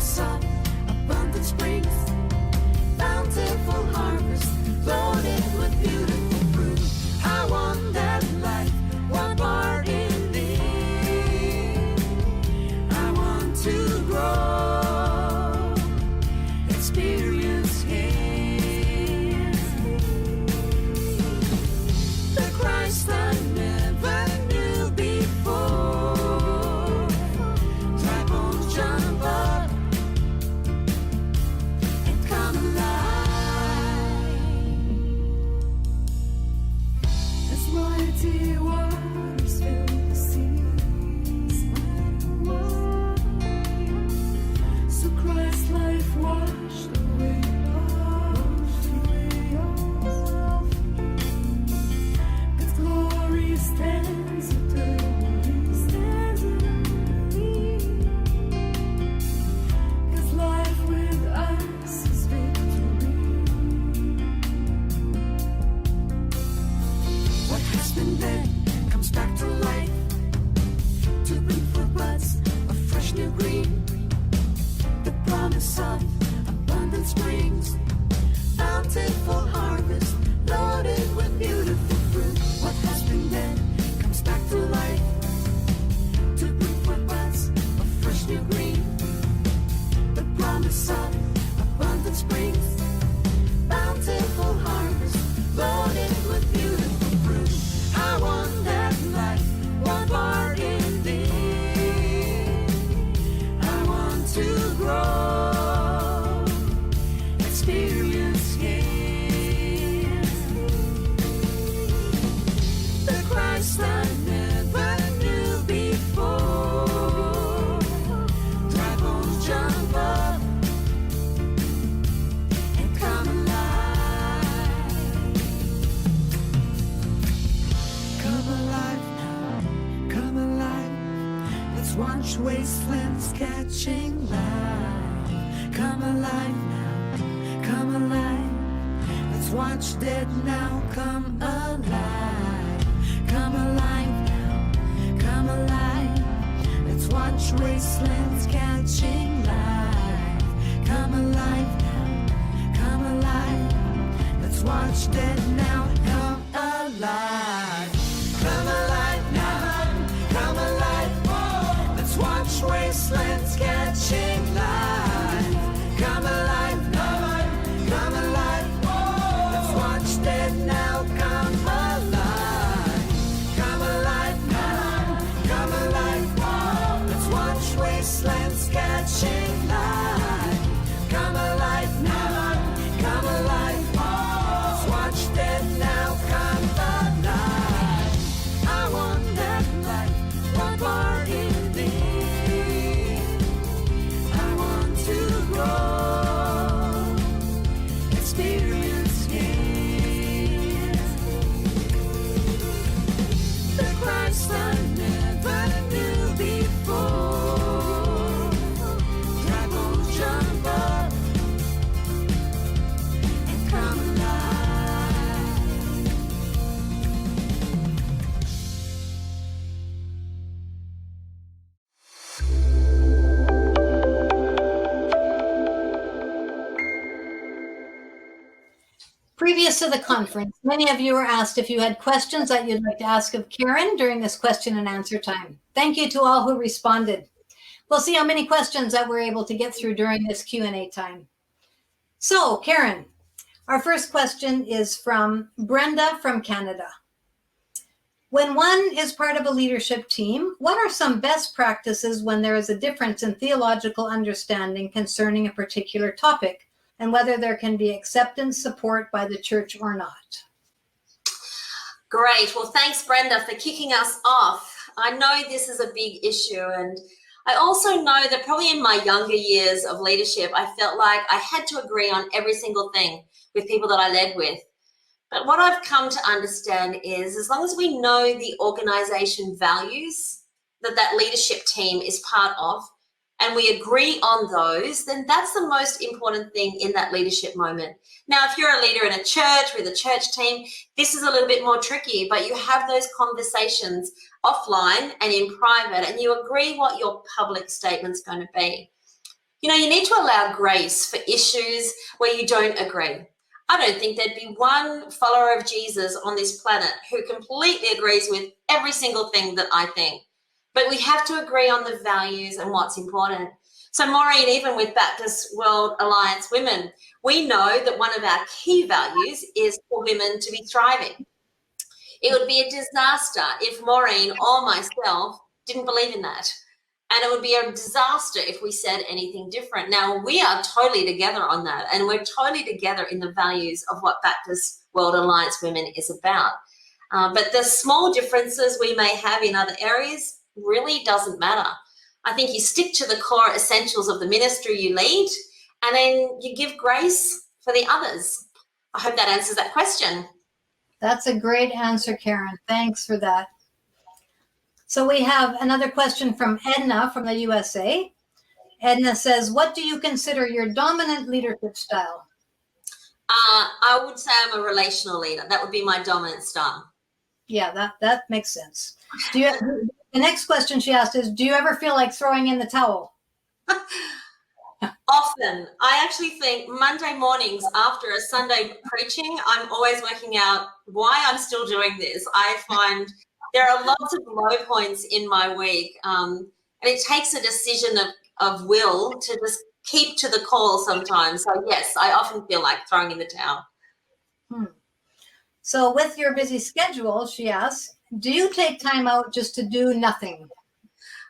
promise of abundant springs, bountiful harvest, loaded with beautiful fruit. I want that life, one part in thee. I want to grow, experience Him, the Christ I never knew before. Dry bones jump up and come alive. As mighty waters fill the seas, so Christ's life washed away all fear. His glory stands eternally, His life with us is victory. What has been dead comes back to life, to bring forth buds of fresh new green. The promise of abundant springs, bountiful harvest, loaded with beautiful fruit. What has been dead comes back to life, to bring forth buds of fresh new green. The promise of abundant springs, bountiful harvest, loaded with beautiful fruit. I want that life, one part in thee. I want to grow, experience Him, the Christ I never knew before. Dry bones jump up and come alive. Come alive now, come alive. Let's watch wastelands catching life. Come alive now, come alive. Let's watch dead now come alive. Come alive now, come alive. Let's watch wastelands catching life. Come alive now, come alive. Let's watch dead now come alive. Come alive now, come alive. Let's watch wastelands catching life. Come alive now, come alive. Let's watch dead now come alive. Come alive now, come alive. Let's watch wastelands catching life. Come alive now, come alive. Let's watch dead now come alive. I want that life, one part in thee. I want to grow, experience Him, the Christ I never knew before. Dry bones jump up and come alive. Previous to the conference, many of you were asked if you had questions that you'd like to ask of Karen during this question and answer time. Thank you to all who responded. We'll see how many questions that we're able to get through during this Q&A time. So, Karen, our first question is from Brenda from Canada. When one is part of a leadership team, what are some best practices when there is a difference in theological understanding concerning a particular topic, and whether there can be acceptance, support by the church or not? Great. Well, thanks, Brenda, for kicking us off. I know this is a big issue, and I also know that probably in my younger years of leadership, I felt like I had to agree on every single thing with people that I led with. But what I've come to understand is as long as we know the organization values that that leadership team is part of, and we agree on those, then that's the most important thing in that leadership moment. Now, if you're a leader in a church with a church team, this is a little bit more tricky, but you have those conversations offline and in private, and you agree what your public statement's going to be. You know, you need to allow grace for issues where you don't agree. I don't think there'd be one follower of Jesus on this planet who completely agrees with every single thing that I think. But we have to agree on the values and what's important. So Maureen, even with Baptist World Alliance Women, we know that one of our key values is for women to be thriving. It would be a disaster if Maureen or myself didn't believe in that. And it would be a disaster if we said anything different. Now, we are totally together on that, and we're totally together in the values of what Baptist World Alliance Women is about. But the small differences we may have in other areas really doesn't matter. I think you stick to the core essentials of the ministry you lead, and then you give grace for the others. I hope that answers that question. That's a great answer, Karen. Thanks for that. So we have another question from Edna from the USA. Edna says, what do you consider your dominant leadership style? I would say I'm a relational leader. That would be my dominant style. Yeah, that makes sense. The next question she asked is, do you ever feel like throwing in the towel? Often. I actually think Monday mornings after a Sunday preaching, I'm always working out why I'm still doing this. I find there are lots of low points in my week, and it takes a decision of will to just keep to the call sometimes. So yes, I often feel like throwing in the towel. So with your busy schedule, she asks, do you take time out just to do nothing?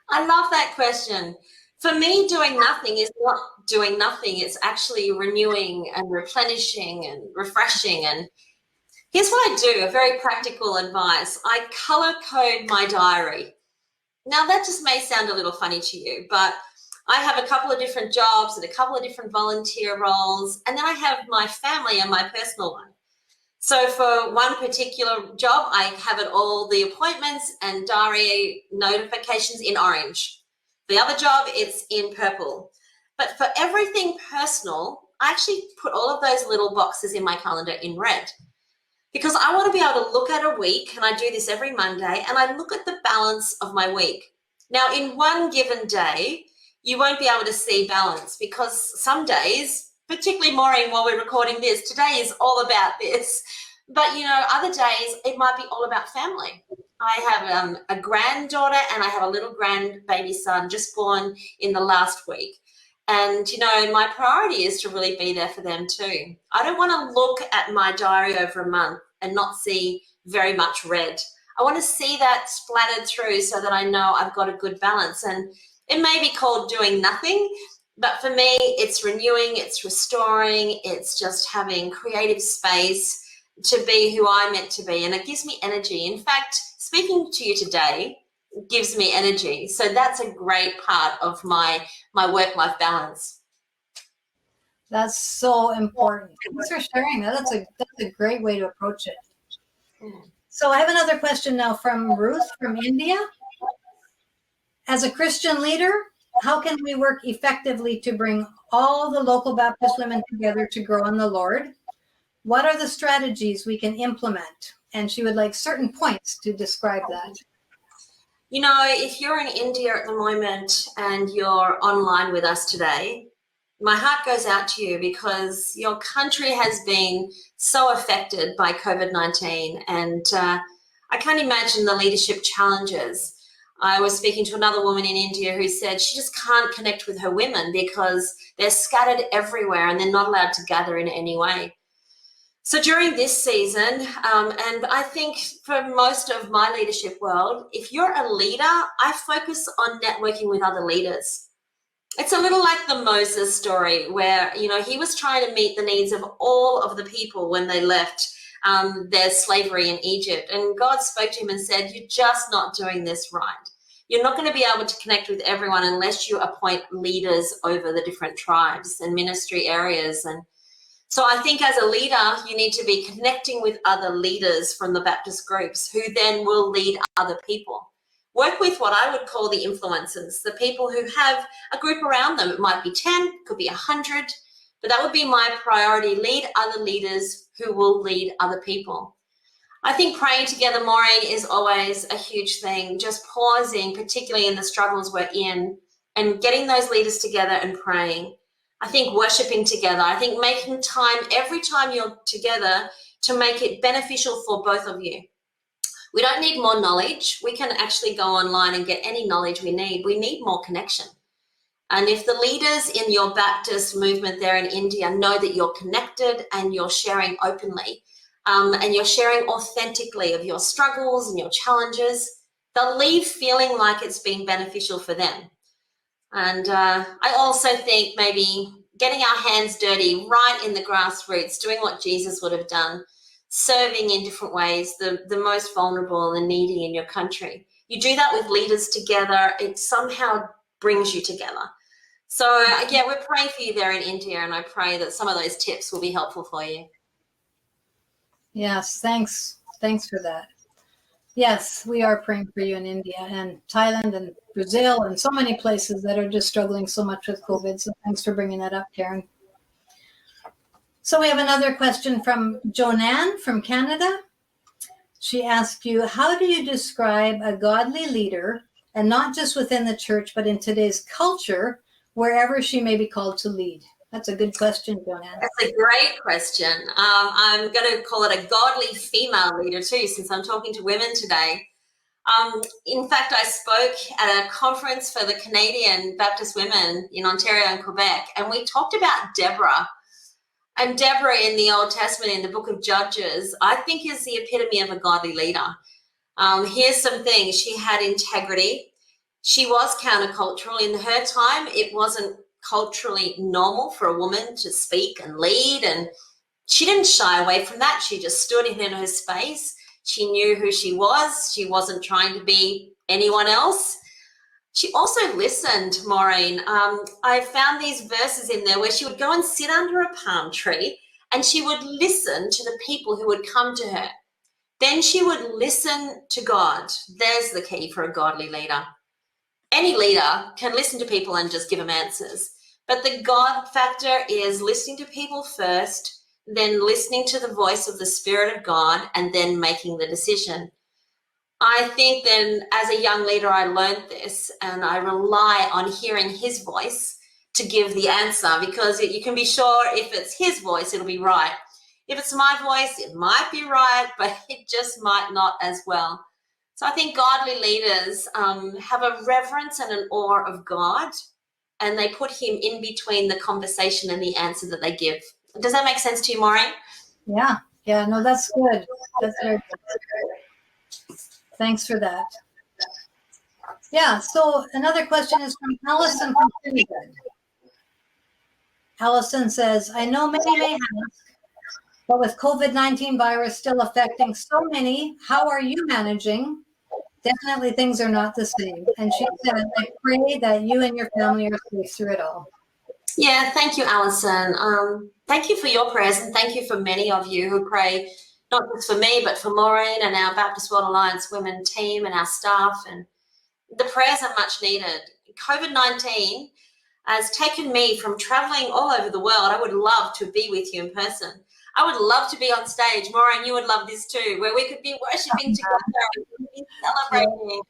I love that question. For me, doing nothing is not doing nothing. It's actually renewing and replenishing and refreshing. And here's what I do, a very practical advice. I color code my diary. Now, that just may sound a little funny to you, but I have a couple of different jobs and a couple of different volunteer roles, and then I have my family and my personal one. So for one particular job, I have it all the appointments and diary notifications in orange. The other job, it's in purple. But for everything personal, I actually put all of those little boxes in my calendar in red, because I want to be able to look at a week, and I do this every Monday, and I look at the balance of my week. Now, in one given day, you won't be able to see balance, because some days, particularly Maureen, while we're recording this, today is all about this. But, you know, other days, it might be all about family. I have a granddaughter and I have a little grandbaby son just born in the last week. And, you know, my priority is to really be there for them too. I don't want to look at my diary over a month and not see very much red. I want to see that splattered through so that I know I've got a good balance. And it may be called doing nothing, but for me, it's renewing, it's restoring, it's just having creative space to be who I'm meant to be. And it gives me energy. In fact, speaking to you today gives me energy. So that's a great part of my work-life balance. That's so important. Thanks for sharing that. That's a great way to approach it. So I have another question now from Ruth from India. As a Christian leader, how can we work effectively to bring all the local Baptist women together to grow in the Lord? What are the strategies we can implement? And she would like certain points to describe that. You know, if you're in India at the moment and you're online with us today, my heart goes out to you, because your country has been so affected by COVID-19, and I can't imagine the leadership challenges. I was speaking to another woman in India who said she just can't connect with her women because they're scattered everywhere and they're not allowed to gather in any way. So during this season, and I think for most of my leadership world, if you're a leader, I focus on networking with other leaders. It's a little like the Moses story where, you know, he was trying to meet the needs of all of the people when they left their slavery in Egypt. And God spoke to him and said, you're just not doing this right. You're not going to be able to connect with everyone unless you appoint leaders over the different tribes and ministry areas. And so I think as a leader, you need to be connecting with other leaders from the Baptist groups who then will lead other people. Work with what I would call the influencers, the people who have a group around them. It might be 10, could be 100, but that would be my priority. Lead other leaders who will lead other people. I think praying together, Maureen, is always a huge thing. Just pausing, particularly in the struggles we're in, and getting those leaders together and praying. I think worshiping together. I think making time every time you're together to make it beneficial for both of you. We don't need more knowledge. We can actually go online and get any knowledge we need. We need more connection. And if the leaders in your Baptist movement there in India know that you're connected and you're sharing openly, and you're sharing authentically of your struggles and your challenges, they'll leave feeling like it's been beneficial for them. And I also think maybe getting our hands dirty right in the grassroots, doing what Jesus would have done, serving in different ways, the most vulnerable and needy in your country. You do that with leaders together, it somehow brings you together. So yeah, we're praying for you there in India, and I pray that some of those tips will be helpful for you. Yes, thanks. Thanks for that. Yes, we are praying for you in India and Thailand and Brazil and so many places that are just struggling so much with COVID. So thanks for bringing that up, Karen. So we have another question from Joanne from Canada. She asked you, how do you describe a godly leader, and not just within the church, but in today's culture, wherever she may be called to lead? That's a good question, Joanne. That's a great question. I'm going to call it a godly female leader too, since I'm talking to women today. In fact, I spoke at a conference for the Canadian Baptist women in Ontario and Quebec, and we talked about Deborah. And Deborah in the Old Testament, in the book of Judges, I think is the epitome of a godly leader. Here's some things. She had integrity. She was countercultural. In her time, it wasn't culturally normal for a woman to speak and lead, and she didn't shy away from that. She just stood in her space. She knew who she was. She wasn't trying to be anyone else. She also listened, Maureen. I found these verses in there where she would go and sit under a palm tree and she would listen to the people who would come to her. Then she would listen to God. There's the key for a godly leader. Any leader can listen to people and just give them answers. But the God factor is listening to people first, then listening to the voice of the Spirit of God, and then making the decision. I think then as a young leader, I learned this, and I rely on hearing his voice to give the answer, because you can be sure if it's his voice, it'll be right. If it's my voice, it might be right, but it just might not as well. So I think godly leaders have a reverence and an awe of God, and they put him in between the conversation and the answer that they give. Does that make sense to you, Maureen? Yeah, no, that's good. That's very good. Thanks for that. Yeah, so another question is from Allison from Trinidad. Allison says, I know many may ask, but with COVID-19 virus still affecting so many, how are you managing? Definitely things are not the same. And she said, I pray that you and your family are safe through it all. Yeah, thank you, Alison. Thank you for your prayers, and thank you for many of you who pray, not just for me, but for Maureen and our Baptist World Alliance women team and our staff. And the prayers are much needed. COVID-19 has taken me from traveling all over the world. I would love to be with you in person. I would love to be on stage. Maureen, you would love this too, where we could be worshiping together and be celebrating.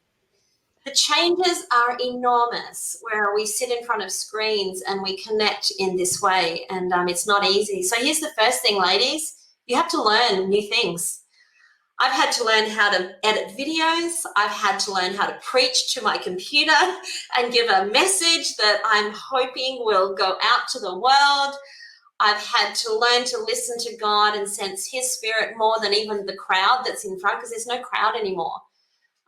The changes are enormous, where we sit in front of screens and we connect in this way, and it's not easy. So here's the first thing, ladies. You have to learn new things. I've had to learn how to edit videos. I've had to learn how to preach to my computer and give a message that I'm hoping will go out to the world. I've had to learn to listen to God and sense his spirit more than even the crowd that's in front, because there's no crowd anymore.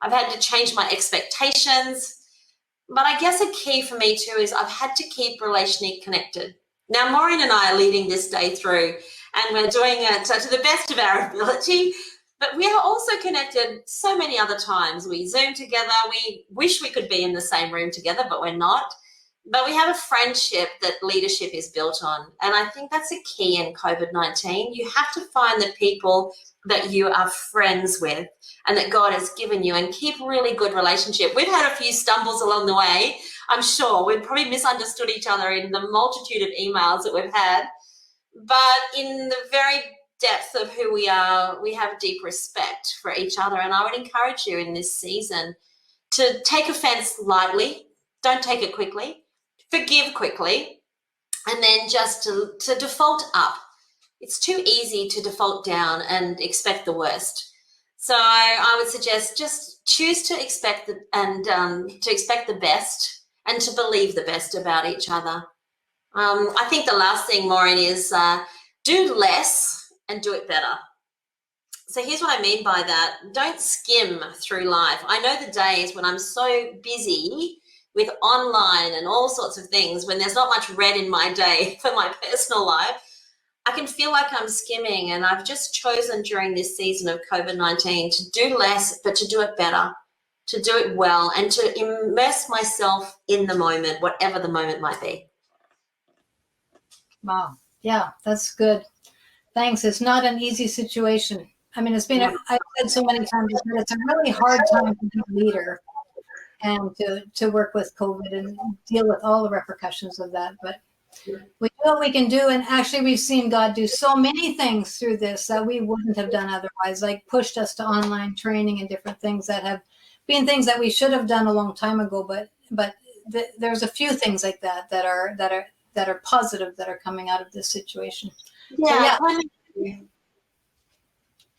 I've had to change my expectations. But I guess a key for me too is I've had to keep relationally connected. Now, Maureen and I are leading this day through, and we're doing it to the best of our ability, but we are also connected so many other times. We Zoom together. We wish we could be in the same room together, but we're not. But we have a friendship that leadership is built on. And I think that's a key in COVID-19. You have to find the people that you are friends with and that God has given you, and keep really good relationship. We've had a few stumbles along the way. I'm sure we've probably misunderstood each other in the multitude of emails that we've had. But in the very depth of who we are, we have deep respect for each other. And I would encourage you in this season to take offense lightly. Don't take it quickly. Forgive quickly. And then just to default up. It's too easy to default down and expect the worst. So I would suggest just choose to expect the best and to believe the best about each other. I think the last thing, Maureen, is do less and do it better. So here's what I mean by that. Don't skim through life. I know the days when I'm so busy with online and all sorts of things, when there's not much red in my day for my personal life, I can feel like I'm skimming, and I've just chosen during this season of COVID-19 to do less, but to do it better, to do it well, and to immerse myself in the moment, whatever the moment might be. Wow. Yeah, that's good. Thanks. It's not an easy situation. I mean, it's been, I've said so many times, that it's a really hard time to be a leader and to work with COVID and deal with all the repercussions of that. But we do what we can do. And actually, we've seen God do so many things through this that we wouldn't have done otherwise, like pushed us to online training and different things that have been things that we should have done a long time ago. But there's a few things like that are positive that are coming out of this situation. Yeah. So, yeah.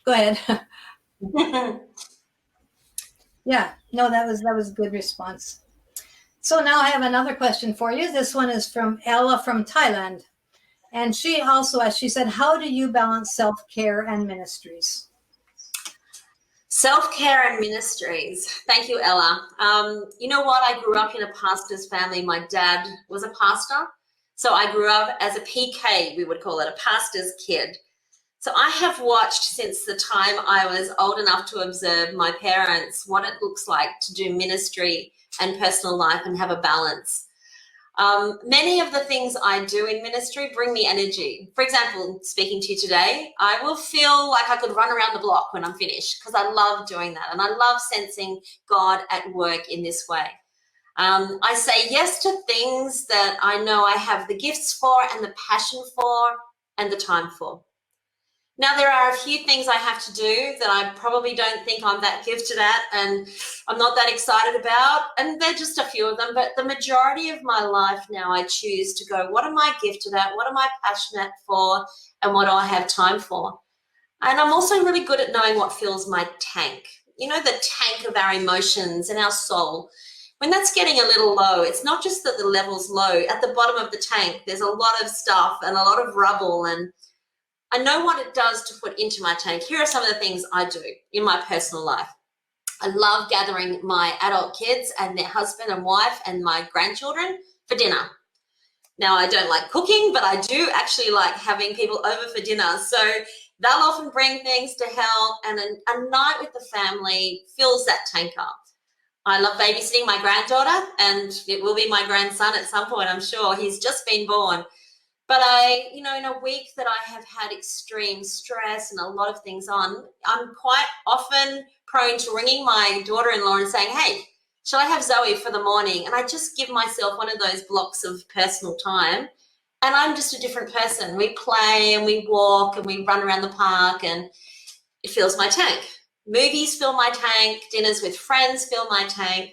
Go ahead. Yeah, no, that was a good response. So now I have another question for you. This one is from Ella from Thailand. And she also, as she said, how do you balance self-care and ministries? Self-care and ministries. Thank you, Ella. You know what? I grew up in a pastor's family. My dad was a pastor. So I grew up as a PK, we would call it, a pastor's kid. So I have watched since the time I was old enough to observe my parents, what it looks like to do ministry and personal life and have a balance. Many of the things I do in ministry bring me energy. For example, speaking to you today, I will feel like I could run around the block when I'm finished because I love doing that. And I love sensing God at work in this way. I say yes to things that I know I have the gifts for and the passion for and the time for. Now, there are a few things I have to do that I probably don't think I'm that gifted at and I'm not that excited about, and they're just a few of them, but the majority of my life now I choose to go, what am I gifted at, what am I passionate for, and what do I have time for? And I'm also really good at knowing what fills my tank. You know, the tank of our emotions and our soul. When that's getting a little low, it's not just that the level's low. At the bottom of the tank, there's a lot of stuff and a lot of rubble, and I know what it does to put into my tank. Here are some of the things I do in my personal life. I love gathering my adult kids and their husband and wife and my grandchildren for dinner. Now, I don't like cooking, but I do actually like having people over for dinner. So they'll often bring things to help, and a night with the family fills that tank up. I love babysitting my granddaughter, and it will be my grandson at some point, I'm sure. He's just been born. But in a week that I have had extreme stress and a lot of things on, I'm quite often prone to ringing my daughter-in-law and saying, hey, shall I have Zoe for the morning? And I just give myself one of those blocks of personal time, and I'm just a different person. We play and we walk and we run around the park, and it fills my tank. Movies fill my tank. Dinners with friends fill my tank.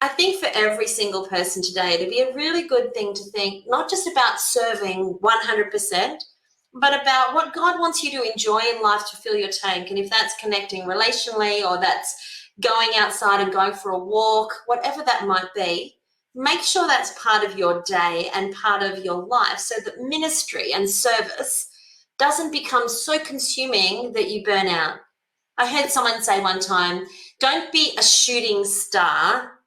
I think for every single person today, it'd be a really good thing to think, not just about serving 100%, but about what God wants you to enjoy in life to fill your tank. And if that's connecting relationally, or that's going outside and going for a walk, whatever that might be, make sure that's part of your day and part of your life, so that ministry and service doesn't become so consuming that you burn out. I heard someone say one time, don't be a shooting star,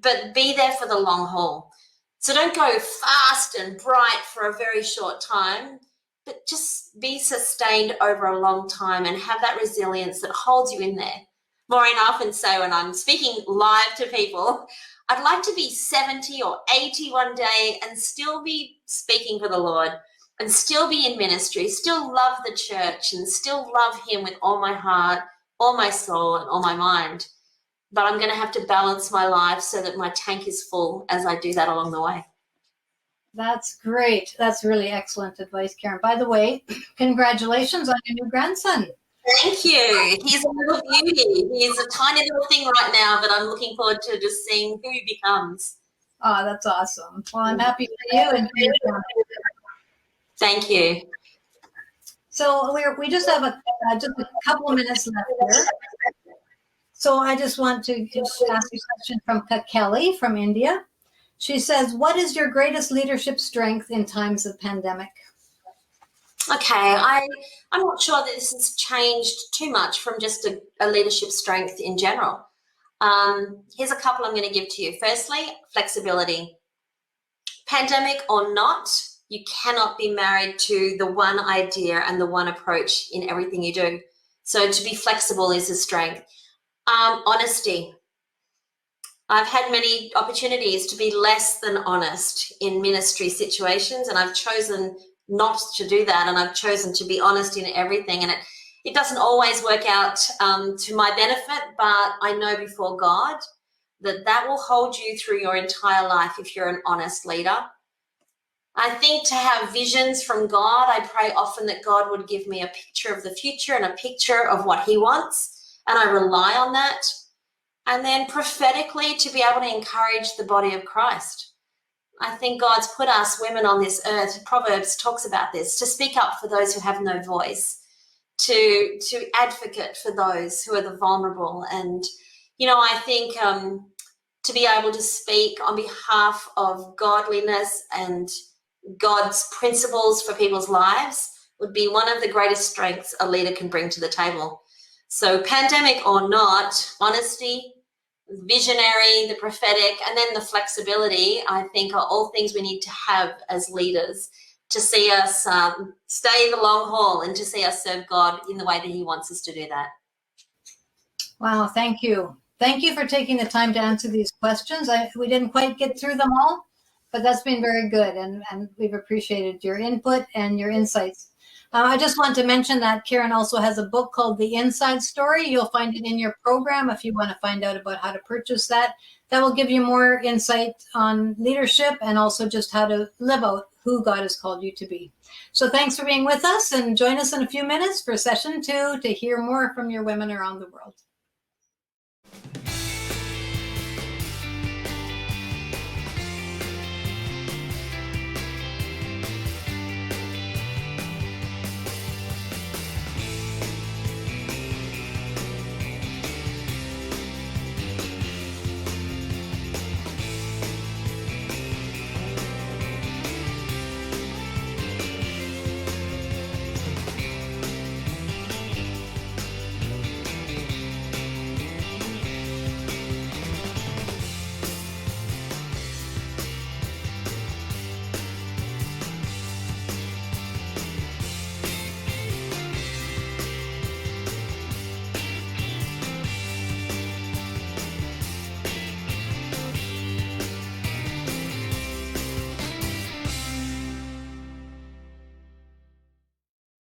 but be there for the long haul. So don't go fast and bright for a very short time, but just be sustained over a long time and have that resilience that holds you in there. Maureen, I often say when I'm speaking live to people, I'd like to be 70 or 80 one day and still be speaking for the Lord and still be in ministry, still love the church and still love Him with all my heart, all my soul, and all my mind. But I'm going to have to balance my life so that my tank is full as I do that along the way. That's great. That's really excellent advice, Karen. By the way, congratulations on your new grandson. Thank you. He's a little beauty. He's a tiny little thing right now, but I'm looking forward to just seeing who he becomes. Oh, that's awesome. Well, I'm happy for you and for your family. Thank you. So we just have just a couple of minutes left here. So I just want to just ask a question from Kelly from India. She says, what is your greatest leadership strength in times of pandemic? Okay, I'm not sure that this has changed too much from just a leadership strength in general. Here's a couple I'm going to give to you. Firstly, flexibility. Pandemic or not, you cannot be married to the one idea and the one approach in everything you do. So to be flexible is a strength. Honesty. I've had many opportunities to be less than honest in ministry situations, and I've chosen not to do that, and I've chosen to be honest in everything. And it doesn't always work out to my benefit, but I know before God that will hold you through your entire life if you're an honest leader. I think to have visions from God, I pray often that God would give me a picture of the future and a picture of what he wants, and I rely on that. And then prophetically to be able to encourage the body of Christ. I think God's put us women on this earth, Proverbs talks about this, to speak up for those who have no voice, to advocate for those who are the vulnerable. And, I think to be able to speak on behalf of godliness and God's principles for people's lives would be one of the greatest strengths a leader can bring to the table. So pandemic or not, honesty, visionary, the prophetic, and then the flexibility, I think are all things we need to have as leaders to see us stay the long haul and to see us serve God in the way that he wants us to do that. Wow, thank you. Thank you for taking the time to answer these questions. We didn't quite get through them all, but that's been very good, and we've appreciated your input and your insights. I just want to mention that Karen also has a book called The Inside Story. You'll find it in your program if you want to find out about how to purchase that. That will give you more insight on leadership and also just how to live out who God has called you to be. So thanks for being with us, and join us in a few minutes for session 2 to hear more from your women around the world.